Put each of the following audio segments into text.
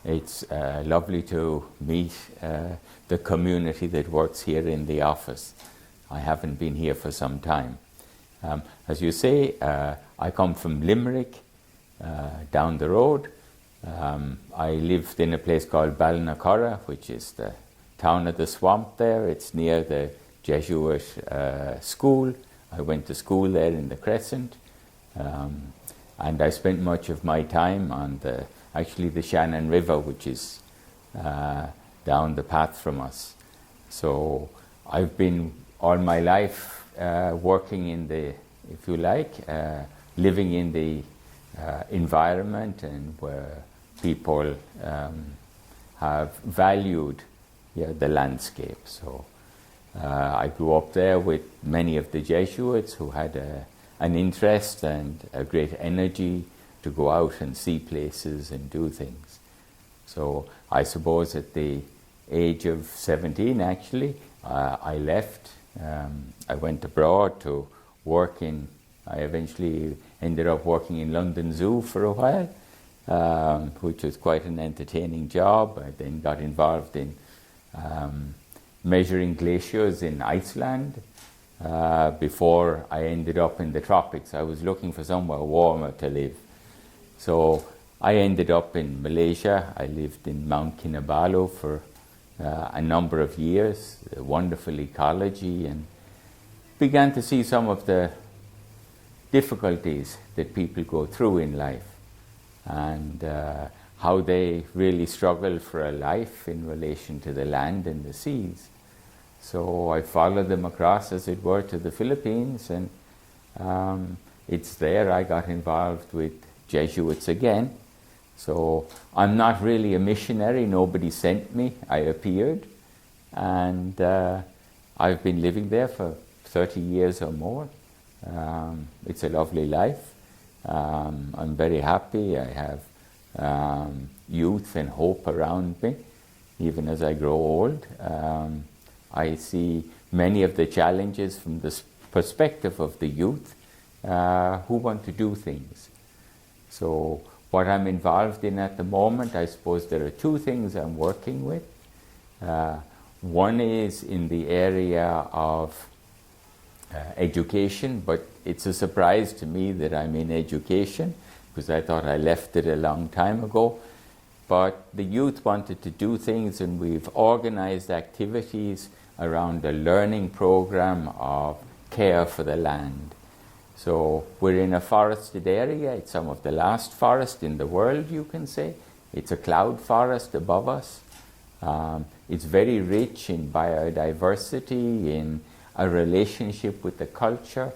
It's lovely to meet the community that works here in the office. I haven't been here for some time. As you say, I come from Limerick, down the road. I lived in a place called Ballinacurra, which is the town of the swamp there. It's near the Jesuit school. I went to school there in the Crescent. And I spent much of my time on the Shannon River, which is down the path from us. So I've been all my life working in the, if you like, living in the environment and where people have valued the landscape. So I grew up there with many of the Jesuits who had an interest and a great energy to go out and see places and do things. So I suppose at the age of 17 actually, I left. I went abroad to work I eventually ended up working in London Zoo for a while, which was quite an entertaining job. I then got involved in measuring glaciers in Iceland before I ended up in the tropics. I was looking for somewhere warmer to live. So I ended up in Malaysia. I lived in Mount Kinabalu for a number of years, a wonderful ecology, and began to see some of the difficulties that people go through in life and how they really struggle for a life in relation to the land and the seas. So I followed them across, as it were, to the Philippines, and it's there I got involved with Jesuits again. So I'm not really a missionary, nobody sent me, I appeared, and I've been living there for 30 years or more. It's a lovely life. I'm very happy. I have youth and hope around me, even as I grow old. I see many of the challenges from the perspective of the youth who want to do things. So what I'm involved in at the moment, I suppose there are two things I'm working with. One is in the area of education, but it's a surprise to me that I'm in education because I thought I left it a long time ago. But the youth wanted to do things, and we've organized activities around a learning program of care for the land. So we're in a forested area. It's some of the last forest in the world, you can say. It's a cloud forest above us. It's very rich in biodiversity, in a relationship with the culture,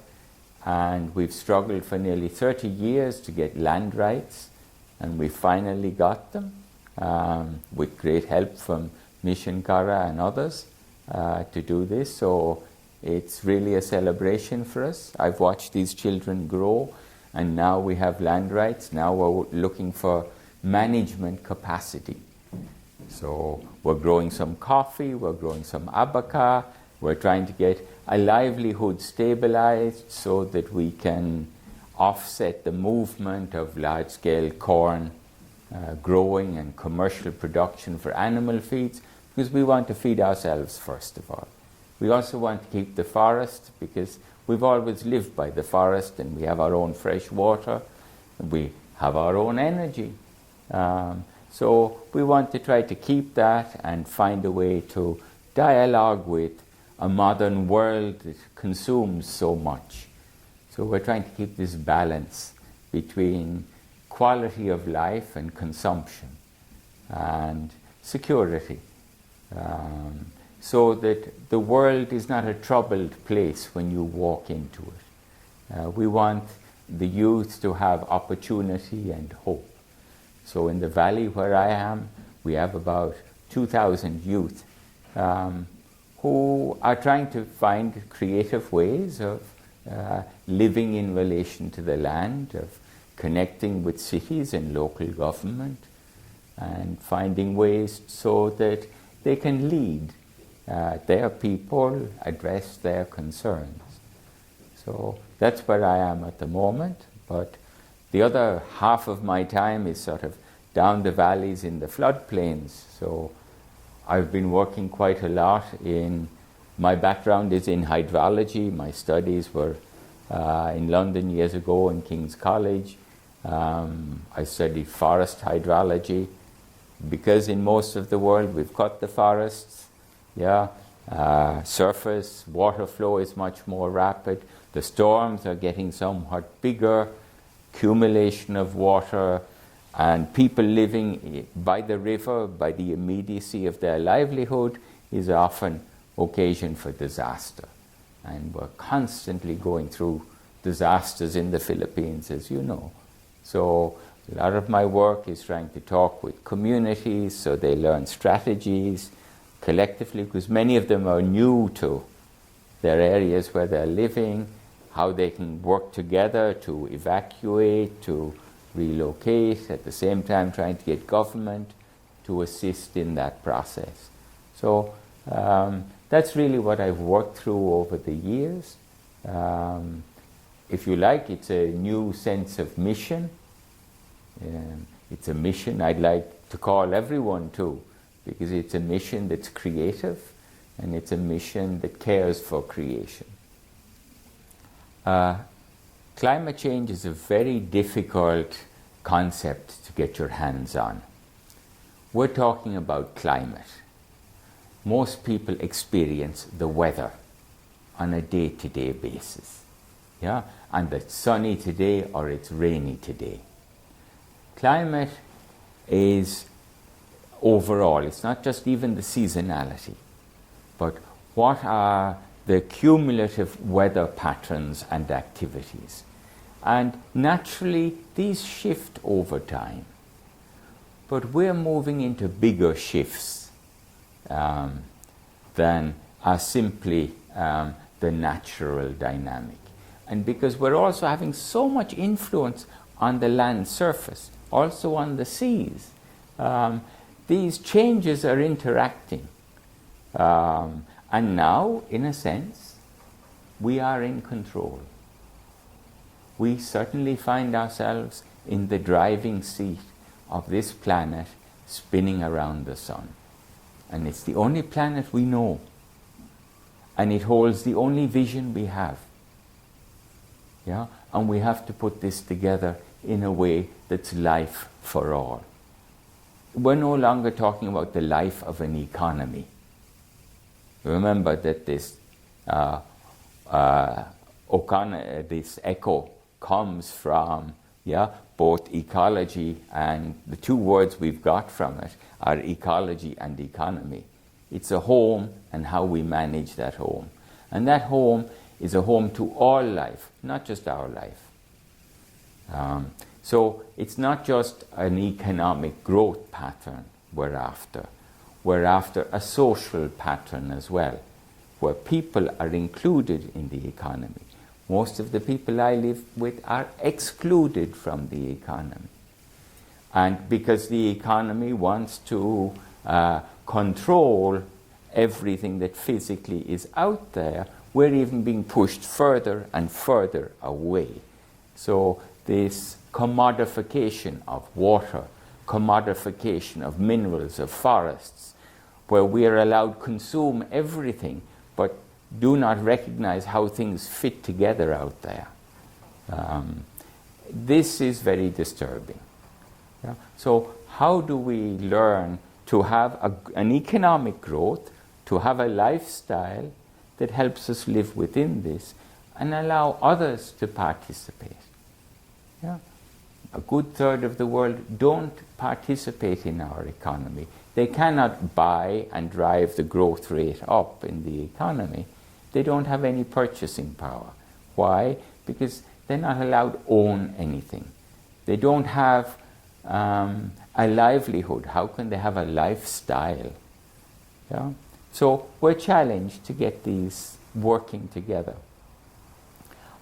and we've struggled for nearly 30 years to get land rights, and we finally got them with great help from Mission Kara and others to do this. So it's really a celebration for us. I've watched these children grow, and now we have land rights. Now we're looking for management capacity. So we're growing some coffee, we're growing some abaca, we're trying to get a livelihood stabilized so that we can offset the movement of large-scale corn growing and commercial production for animal feeds, because we want to feed ourselves first of all. We also want to keep the forest because we've always lived by the forest, and we have our own fresh water, and we have our own energy. So we want to try to keep that and find a way to dialogue with a modern world that consumes so much. So we're trying to keep this balance between quality of life and consumption and security, so that the world is not a troubled place when you walk into it. We want the youth to have opportunity and hope. So in the valley where I am, we have about 2,000 youth who are trying to find creative ways of living in relation to the land, of connecting with cities and local government, and finding ways so that they can lead their people, address their concerns. So that's where I am at the moment, but the other half of my time is sort of down the valleys in the floodplains. So I've been working quite a lot my background is in hydrology. My studies were in London years ago in King's College. I studied forest hydrology because in most of the world we've cut the forests. Surface water flow is much more rapid. The storms are getting somewhat bigger, accumulation of water, and people living by the river, by the immediacy of their livelihood, is often occasion for disaster. And we're constantly going through disasters in the Philippines, as you know. So a lot of my work is trying to talk with communities so they learn strategies collectively, because many of them are new to their areas where they're living, how they can work together to evacuate, to relocate, at the same time trying to get government to assist in that process. So that's really what I've worked through over the years. If you like, it's a new sense of mission. It's a mission I'd like to call everyone to, because it's a mission that's creative and it's a mission that cares for creation. Climate change is a very difficult concept to get your hands on. We're talking about climate. Most people experience the weather on a day-to-day basis. And it's sunny today or it's rainy today. Climate is overall, it's not just even the seasonality, but what are the cumulative weather patterns and activities. And naturally, these shift over time. But we're moving into bigger shifts than are simply the natural dynamic. And because we're also having so much influence on the land surface, also on the seas, these changes are interacting. And now, in a sense, we are in control. We certainly find ourselves in the driving seat of this planet spinning around the sun. And it's the only planet we know. And it holds the only vision we have. And we have to put this together in a way that's life for all. We're no longer talking about the life of an economy. Remember that this echo comes from both ecology, and the two words we've got from it are ecology and economy. It's a home and how we manage that home. And that home is a home to all life, not just our life. So it's not just an economic growth pattern we're after. We're after a social pattern as well, where people are included in the economy. Most of the people I live with are excluded from the economy. And because the economy wants to control everything that physically is out there, we're even being pushed further and further away. So this commodification of water, commodification of minerals, of forests, where we are allowed to consume everything, but do not recognize how things fit together out there. This is very disturbing. So how do we learn to have an economic growth, to have a lifestyle that helps us live within this and allow others to participate? A good third of the world don't participate in our economy. They cannot buy and drive the growth rate up in the economy. They don't have any purchasing power. Why? Because they're not allowed to own anything. They don't have a livelihood. How can they have a lifestyle? So we're challenged to get these working together.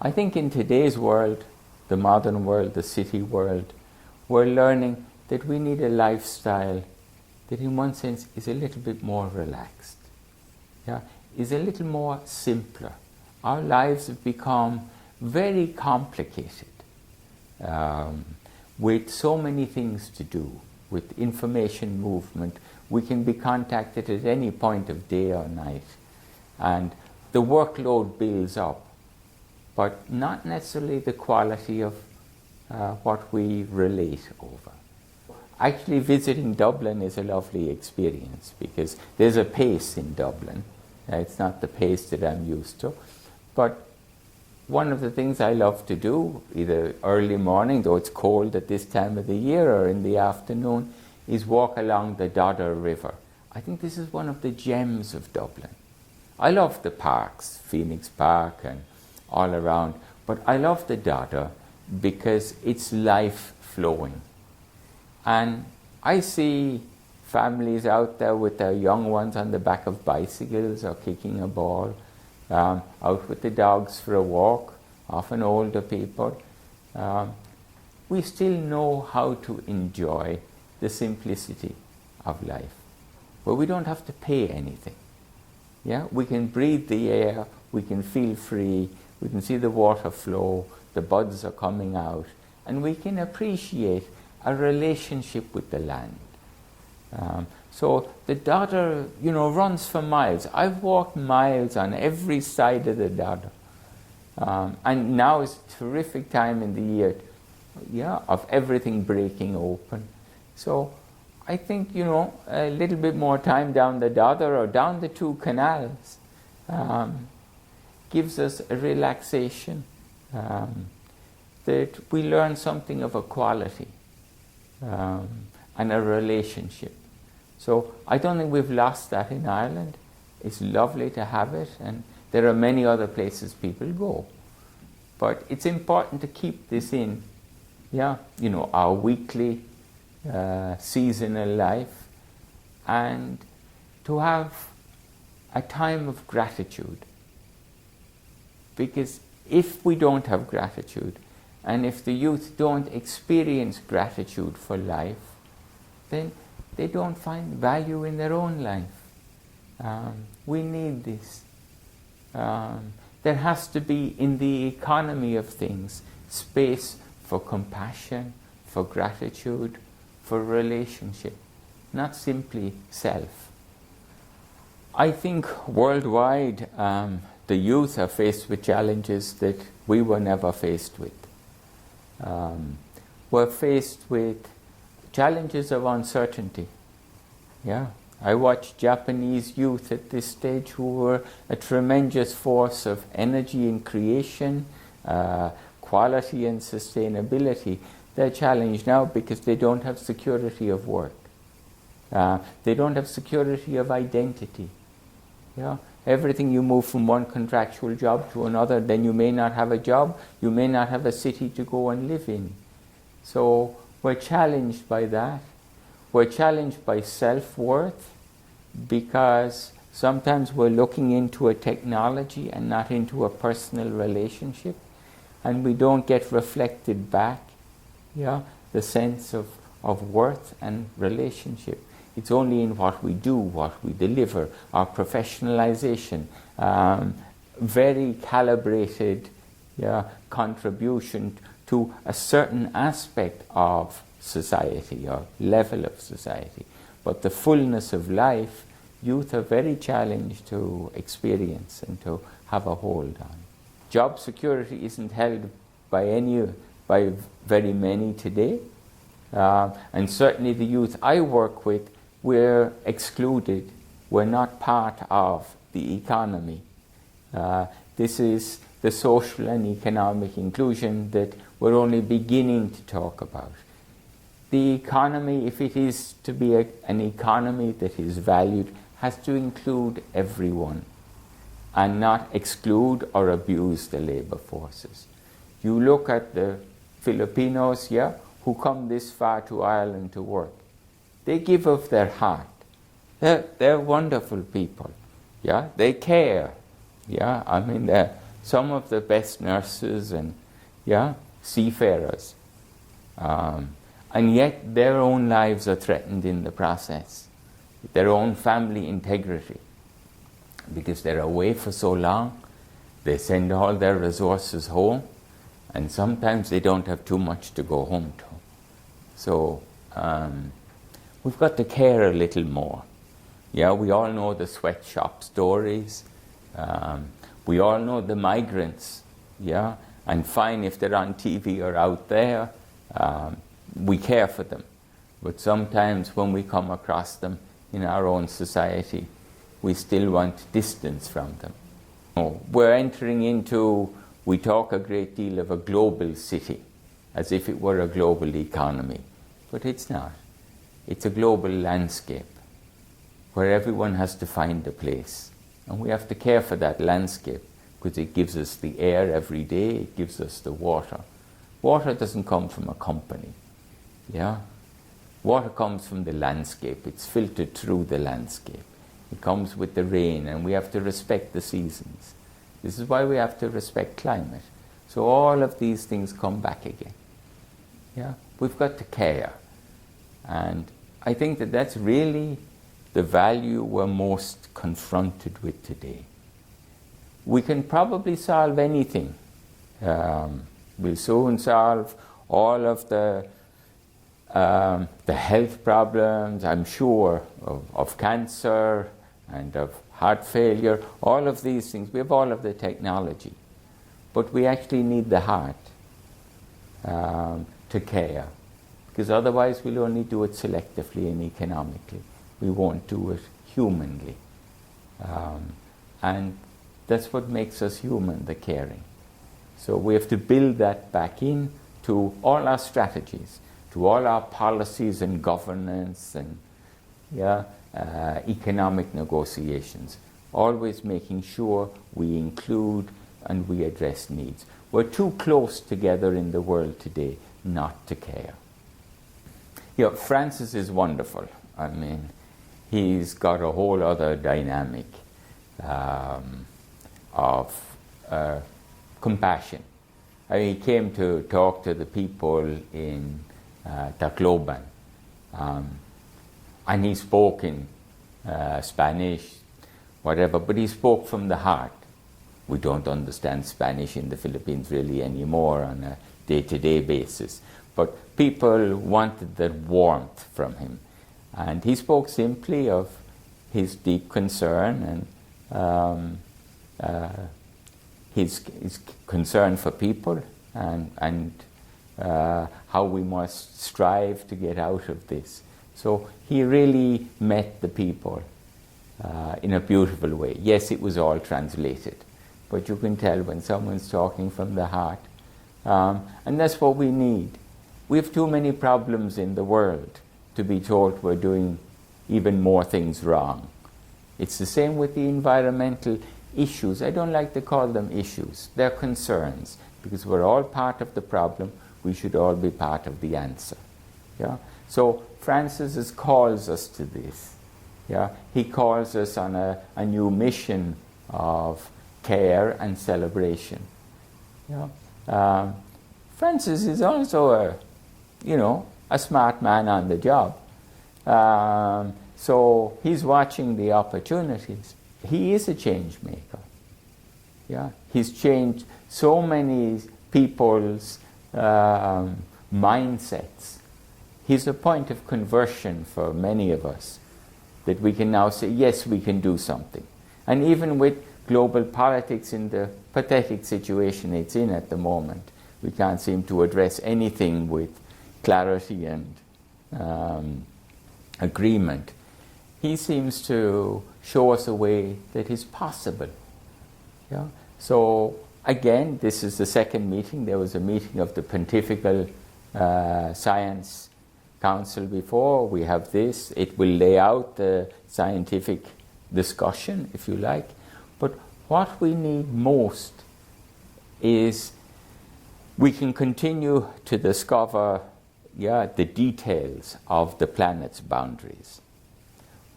I think in today's world, the modern world, the city world, we're learning that we need a lifestyle that in one sense is a little bit more relaxed, is a little more simpler. Our lives have become very complicated with so many things to do. with information movement. We can be contacted at any point of day or night. And the workload builds up, but not necessarily the quality of what we relate over. Actually, visiting Dublin is a lovely experience because there's a pace in Dublin. It's not the pace that I'm used to. But one of the things I love to do, either early morning, though it's cold at this time of the year, or in the afternoon, is walk along the Dodder River. I think this is one of the gems of Dublin. I love the parks, Phoenix Park and all around, but I love the Dodder because it's life flowing. And I see families out there with their young ones on the back of bicycles or kicking a ball, out with the dogs for a walk, often older people. We still know how to enjoy the simplicity of life, where we don't have to pay anything. Yeah, we can breathe the air, we can feel free, we can see the water flow, the buds are coming out, and we can appreciate a relationship with the land. So the Dodder, runs for miles. I've walked miles on every side of the Dodder. And now is a terrific time in the year, of everything breaking open. So I think, a little bit more time down the Dodder or down the two canals gives us a relaxation, that we learn something of a quality and a relationship. So I don't think we've lost that in Ireland. It's lovely to have it, and there are many other places people go. But it's important to keep this in, our weekly, seasonal life, and to have a time of gratitude. Because if we don't have gratitude, and if the youth don't experience gratitude for life, then they don't find value in their own life. We need this. There has to be, in the economy of things, space for compassion, for gratitude, for relationship, not simply self. I think worldwide, the youth are faced with challenges that we were never faced with. We're faced with challenges of uncertainty. I watch Japanese youth at this stage who were a tremendous force of energy and creation, quality and sustainability. They're challenged now because they don't have security of work. They don't have security of identity. Everything, you move from one contractual job to another, then you may not have a job, you may not have a city to go and live in. So we're challenged by that. We're challenged by self-worth because sometimes we're looking into a technology and not into a personal relationship, and we don't get reflected back, the sense of worth and relationship. It's only in what we do, what we deliver, our professionalization, very calibrated contribution to a certain aspect of society or level of society. But the fullness of life, youth are very challenged to experience and to have a hold on. Job security isn't held by very many today, and certainly the youth I work with, we're excluded. We're not part of the economy. This is the social and economic inclusion that we're only beginning to talk about. The economy, if it is to be an economy that is valued, has to include everyone and not exclude or abuse the labor forces. You look at the Filipinos, who come this far to Ireland to work. They give of their heart. They're wonderful people. They care. They're some of the best nurses and seafarers. And yet their own lives are threatened in the process. Their own family integrity. Because they're away for so long, they send all their resources home, and sometimes they don't have too much to go home to. So we've got to care a little more. Yeah, we all know the sweatshop stories. We all know the migrants. Yeah, and fine if they're on TV or out there, we care for them. But sometimes when we come across them in our own society, we still want distance from them. We're entering into, we talk a great deal of a global city, as if it were a global economy. But it's not. It's a global landscape where everyone has to find a place. And we have to care for that landscape because it gives us the air every day, it gives us the water. Water doesn't come from a company. Yeah? Water comes from the landscape. It's filtered through the landscape. It comes with the rain, and we have to respect the seasons. This is why we have to respect climate. So all of these things come back again. Yeah? We've got to care. And I think that that's really the value we're most confronted with today. We can probably solve anything. We'll soon solve all of the health problems, I'm sure, of cancer and of heart failure, all of these things. We have all of the technology. But we actually need the heart to care. Because otherwise we'll only do it selectively and economically. We won't do it humanly. And that's what makes us human, the caring. So we have to build that back in to all our strategies, to all our policies and governance and economic negotiations, always making sure we include and we address needs. We're too close together in the world today not to care. You know, Francis is wonderful. I mean, he's got a whole other dynamic of compassion. I mean, he came to talk to the people in Tacloban, and he spoke in Spanish, whatever, but he spoke from the heart. We don't understand Spanish in the Philippines really anymore on a day-to-day basis, but people wanted that warmth from him. And he spoke simply of his deep concern and his concern for people and how we must strive to get out of this. So he really met the people in a beautiful way. Yes, it was all translated, but you can tell when someone's talking from the heart. And that's what we need. We have too many problems in the world to be told we're doing even more things wrong. It's the same with the environmental issues. I don't like to call them issues. They're concerns, because we're all part of the problem. We should all be part of the answer. Yeah? So Francis calls us to this. Yeah? He calls us on a new mission of care and celebration. Yeah? Francis is also a smart man on the job. So he's watching the opportunities. He is a change maker. Yeah? He's changed so many people's mindsets. He's a point of conversion for many of us, that we can now say, yes, we can do something. And even with global politics in the pathetic situation it's in at the moment, we can't seem to address anything with clarity and agreement. He seems to show us a way that is possible. Yeah? So again, this is the second meeting. There was a meeting of the Pontifical Science Council before. We have this. It will lay out the scientific discussion, if you like. But what we need most is we can continue to discover the details of the planet's boundaries.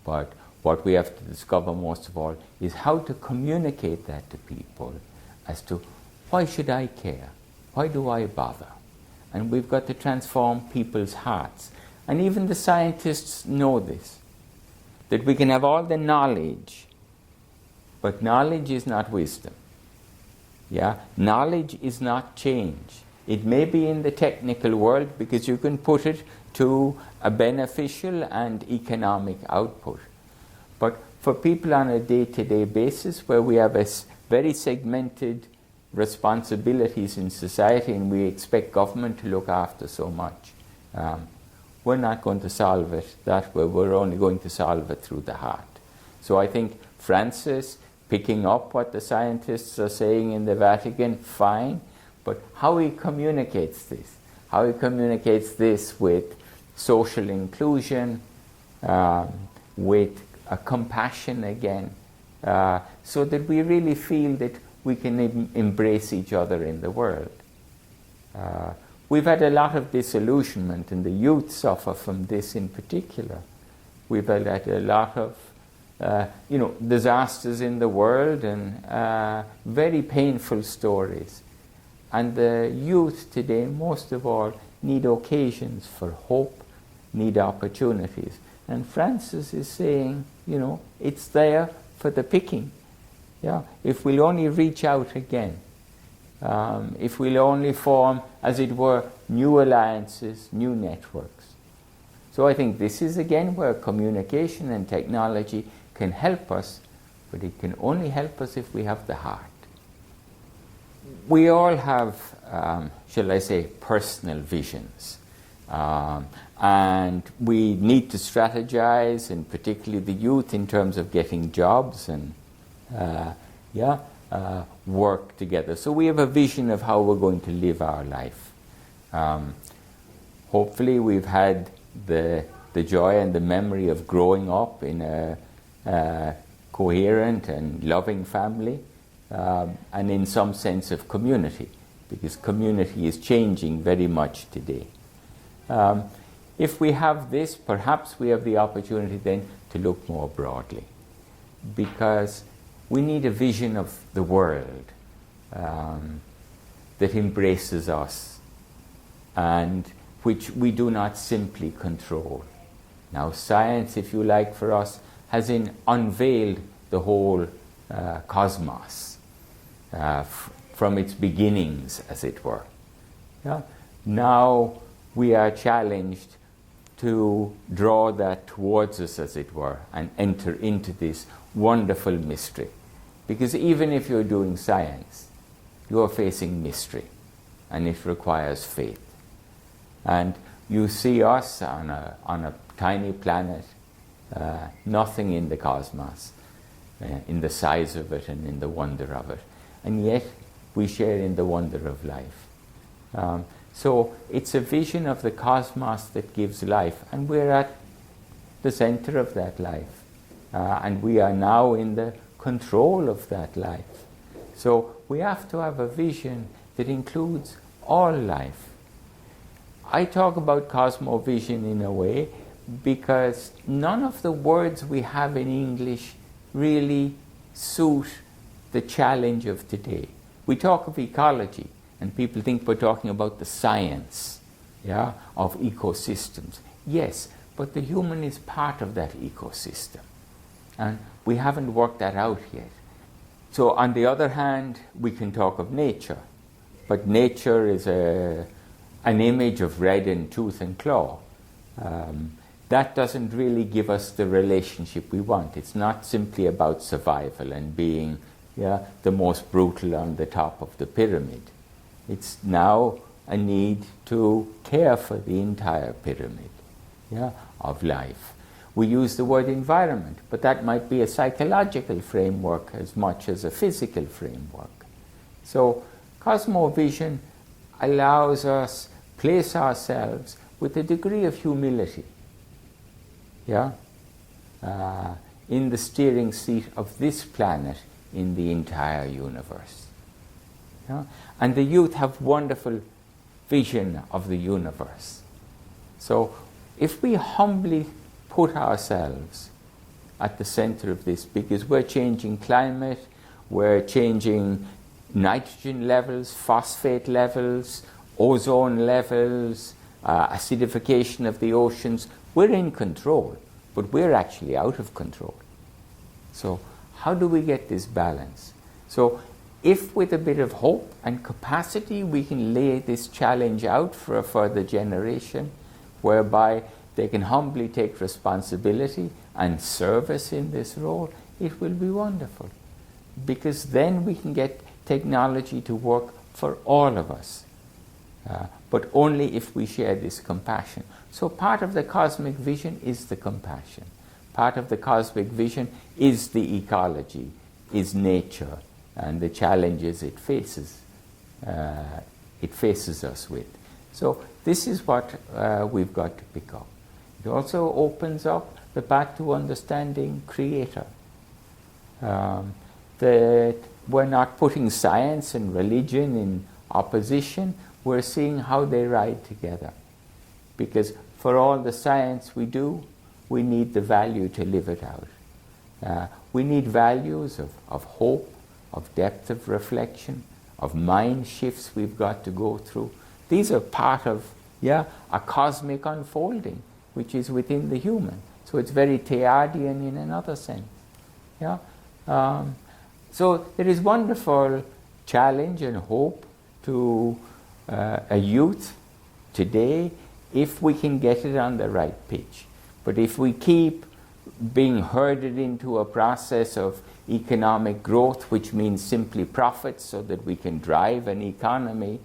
But what we have to discover most of all is how to communicate that to people as to why should I care? Why do I bother? And we've got to transform people's hearts. And even the scientists know this, that we can have all the knowledge, but knowledge is not wisdom. Yeah? Knowledge is not change. It may be in the technical world because you can put it to a beneficial and economic output. But for people on a day-to-day basis, where we have very segmented responsibilities in society and we expect government to look after so much, we're not going to solve it that way. We're only going to solve it through the heart. So I think Francis picking up what the scientists are saying in the Vatican, fine, but how he communicates this with social inclusion, with a compassion again, so that we really feel that we can embrace each other in the world. We've had a lot of disillusionment, and the youth suffer from this in particular. We've had a lot of disasters in the world and very painful stories. And the youth today, most of all, need occasions for hope, need opportunities. And Francis is saying, it's there for the picking. Yeah, if we'll only reach out again, if we'll only form, as it were, new alliances, new networks. So I think this is again where communication and technology can help us, but it can only help us if we have the heart. We all have, shall I say, personal visions. And we need to strategize, and particularly the youth, in terms of getting jobs and work together. So we have a vision of how we're going to live our life. Hopefully we've had the joy and the memory of growing up in a coherent and loving family, and in some sense of community, because community is changing very much today. If we have this, perhaps we have the opportunity then to look more broadly, because we need a vision of the world that embraces us and which we do not simply control. Now, science, if you like, for us, has unveiled the whole cosmos from its beginnings, as it were. Yeah? Now we are challenged to draw that towards us, as it were, and enter into this wonderful mystery. Because even if you're doing science, you're facing mystery, and it requires faith. And you see us on a tiny planet, nothing in the cosmos, in the size of it and in the wonder of it. And yet we share in the wonder of life. So it's a vision of the cosmos that gives life, and we're at the center of that life. And we are now in the control of that life. So we have to have a vision that includes all life. I talk about Cosmovision in a way because none of the words we have in English really suit the challenge of today. We talk of ecology, and people think we're talking about the science, of ecosystems. Yes, but the human is part of that ecosystem, and we haven't worked that out yet. So on the other hand, we can talk of nature, but nature is an image of red and tooth and claw. That doesn't really give us the relationship we want. It's not simply about survival and being the most brutal on the top of the pyramid. It's now a need to care for the entire pyramid of life. We use the word environment, but that might be a psychological framework as much as a physical framework. So Cosmovision allows us place ourselves with a degree of humility in the steering seat of this planet in the entire universe. And the youth have wonderful vision of the universe. So if we humbly put ourselves at the center of this, because we're changing climate, we're changing nitrogen levels, phosphate levels, ozone levels, acidification of the oceans, we're in control, but we're actually out of control. So how do we get this balance? So if with a bit of hope and capacity we can lay this challenge out for a further generation, whereby they can humbly take responsibility and service in this role, it will be wonderful. Because then we can get technology to work for all of us. But only if we share this compassion. So part of the cosmic vision is the compassion. Part of the cosmic vision is the ecology, is nature, and the challenges it faces us with. So this is what we've got to pick up. It also opens up the path to understanding Creator. That we're not putting science and religion in opposition, we're seeing how they ride together. Because for all the science we do, we need the value to live it out. We need values of hope, of depth of reflection, of mind shifts we've got to go through. These are part of a cosmic unfolding, which is within the human. So it's very Teilhardian in another sense. So there is wonderful challenge and hope to a youth today if we can get it on the right pitch. But if we keep being herded into a process of economic growth, which means simply profits so that we can drive an economy,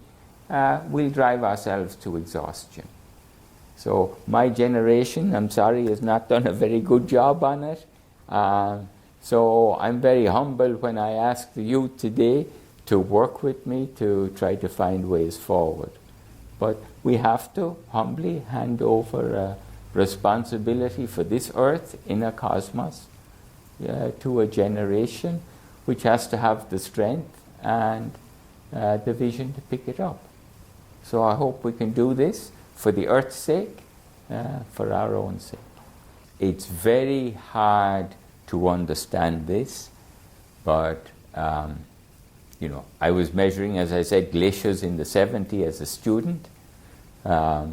we'll drive ourselves to exhaustion. So my generation, I'm sorry, has not done a very good job on it. So I'm very humble when I ask the youth today to work with me to try to find ways forward. But we have to humbly hand over responsibility for this earth in a cosmos to a generation which has to have the strength and the vision to pick it up. So I hope we can do this for the earth's sake, for our own sake. It's very hard to understand this, but I was measuring, as I said, glaciers in the 70s as a student, but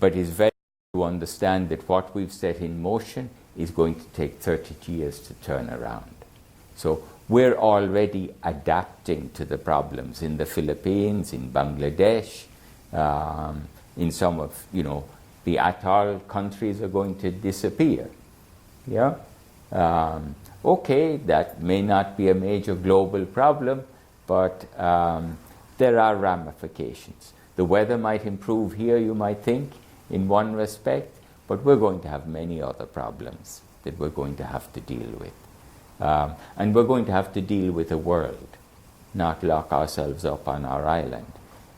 it's very hard to understand that what we've set in motion is going to take 30 years to turn around. So we're already adapting to the problems in the Philippines, in Bangladesh, in some of, the atoll countries are going to disappear. Okay, that may not be a major global problem, but there are ramifications. The weather might improve here, you might think, in one respect, but we're going to have many other problems that we're going to have to deal with. And we're going to have to deal with the world, not lock ourselves up on our island.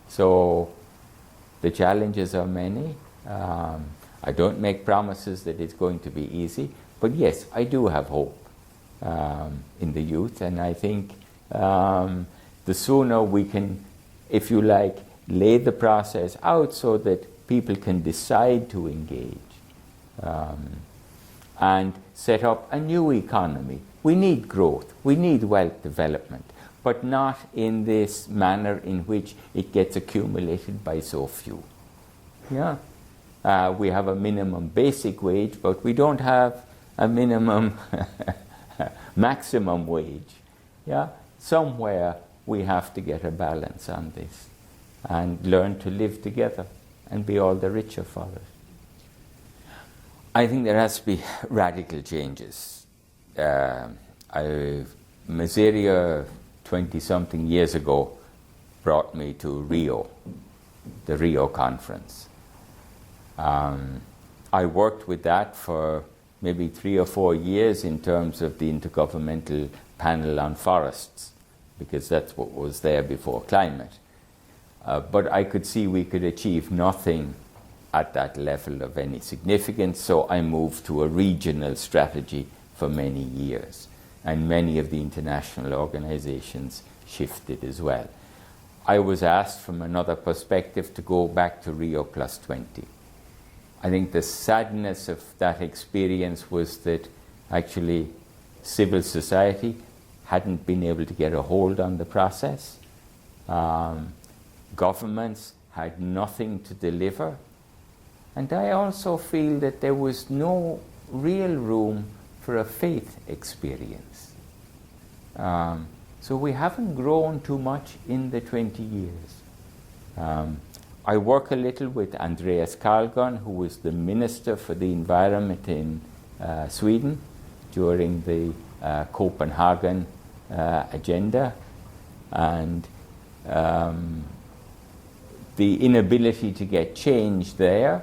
So the challenges are many. I don't make promises that it's going to be easy, but yes, I do have hope in the youth, and I think the sooner we can, if you like, lay the process out so that people can decide to engage and set up a new economy. We need growth, we need wealth development, but not in this manner in which it gets accumulated by so few. We have a minimum basic wage, but we don't have a minimum maximum wage. Somewhere we have to get a balance on this and learn to live together and be all the richer for it. I think there has to be radical changes. Maziria 20-something years ago brought me to Rio, the Rio conference. I worked with that for maybe 3 or 4 years in terms of the Intergovernmental Panel on Forests, because that's what was there before climate. But I could see we could achieve nothing at that level of any significance, so I moved to a regional strategy for many years. And many of the international organizations shifted as well. I was asked from another perspective to go back to Rio Plus 20. I think the sadness of that experience was that actually civil society hadn't been able to get a hold on the process. Governments had nothing to deliver. And I also feel that there was no real room for a faith experience. So we haven't grown too much in the 20 years. I work a little with Andreas Carlgren, who was the Minister for the Environment in Sweden during the Copenhagen agenda, and the inability to get change there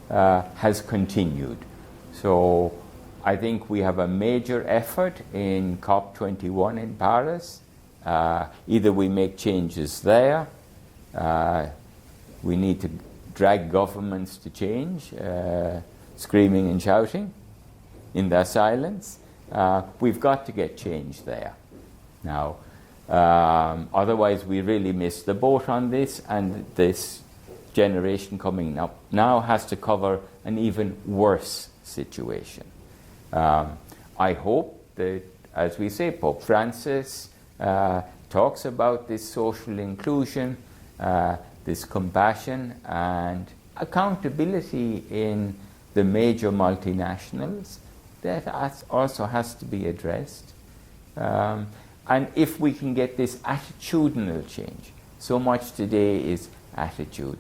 has continued. So I think we have a major effort in COP21 in Paris. Either we make changes there, we need to drag governments to change, screaming and shouting in their silence. We've got to get change there. Now, otherwise we really miss the boat on this, and this generation coming up now has to cover an even worse situation. I hope that, as we say, Pope Francis talks about this social inclusion, this compassion and accountability in the major multinationals. That also has to be addressed. And if we can get this attitudinal change, so much today is attitude.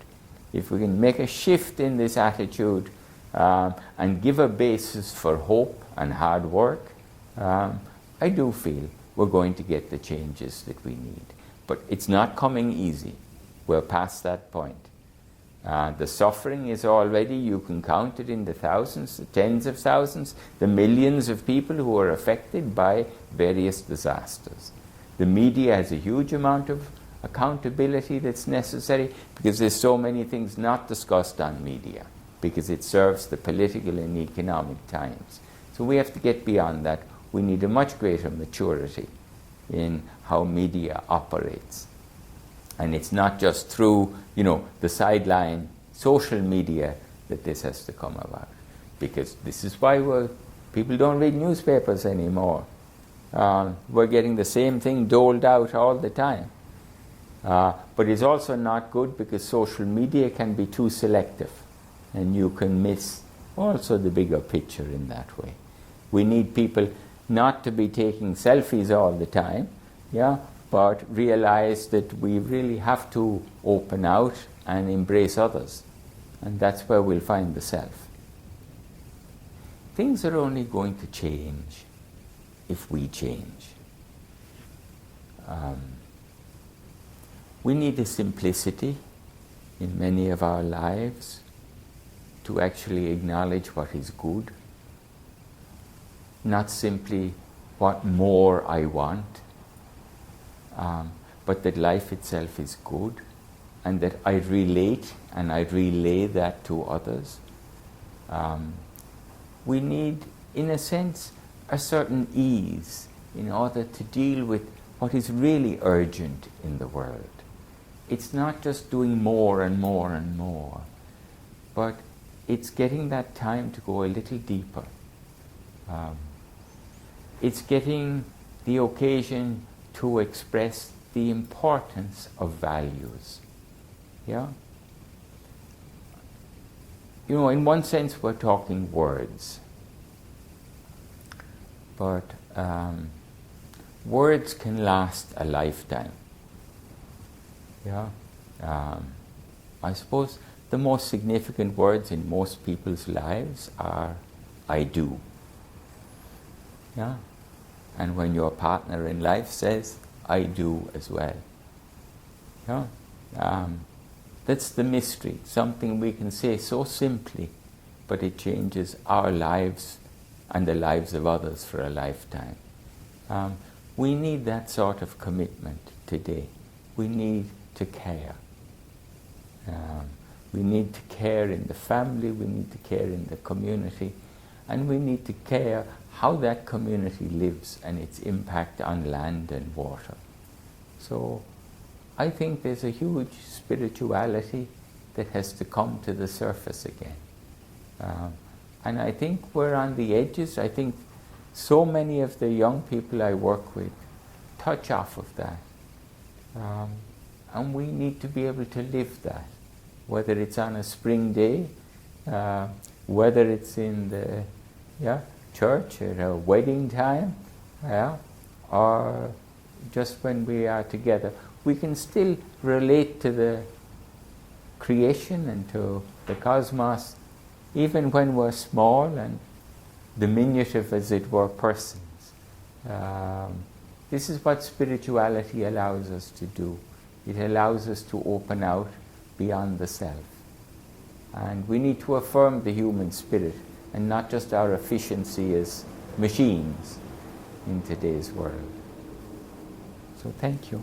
If we can make a shift in this attitude and give a basis for hope and hard work, I do feel we're going to get the changes that we need. But it's not coming easy. We're past that point. The suffering is already, you can count it in the thousands, the tens of thousands, the millions of people who are affected by various disasters. The media has a huge amount of accountability that's necessary, because there's so many things not discussed on media, because it serves the political and economic times. So we have to get beyond that. We need a much greater maturity in how media operates. And it's not just through, the sideline social media that this has to come about. Because this is why people don't read newspapers anymore. We're getting the same thing doled out all the time. But it's also not good, because social media can be too selective, and you can miss also the bigger picture in that way. We need people not to be taking selfies all the time, but realize that we really have to open out and embrace others. And that's where we'll find the self. Things are only going to change if we change. We need a simplicity in many of our lives to actually acknowledge what is good, not simply what more I want, but that life itself is good, and that I relate and I relay that to others. We need, in a sense, a certain ease in order to deal with what is really urgent in the world. It's not just doing more and more and more, but it's getting that time to go a little deeper. It's getting the occasion to express the importance of values. In one sense we're talking words, but words can last a lifetime. I suppose the most significant words in most people's lives are "I do." And when your partner in life says "I do" as well. That's the mystery, something we can say so simply, but it changes our lives and the lives of others for a lifetime. We need that sort of commitment today. We need to care. We need to care in the family, we need to care in the community, and we need to care how that community lives and its impact on land and water. So I think there's a huge spirituality that has to come to the surface again. And I think we're on the edges. I think so many of the young people I work with touch off of that. And we need to be able to live that, whether it's on a spring day, whether it's in the church at a wedding time, or just when we are together. We can still relate to creation and to the cosmos, even when we're small and diminutive, as it were, persons. This is what spirituality allows us to do. It allows us to open out beyond the self. And we need to affirm the human spirit and not just our efficiency as machines in today's world. So thank you.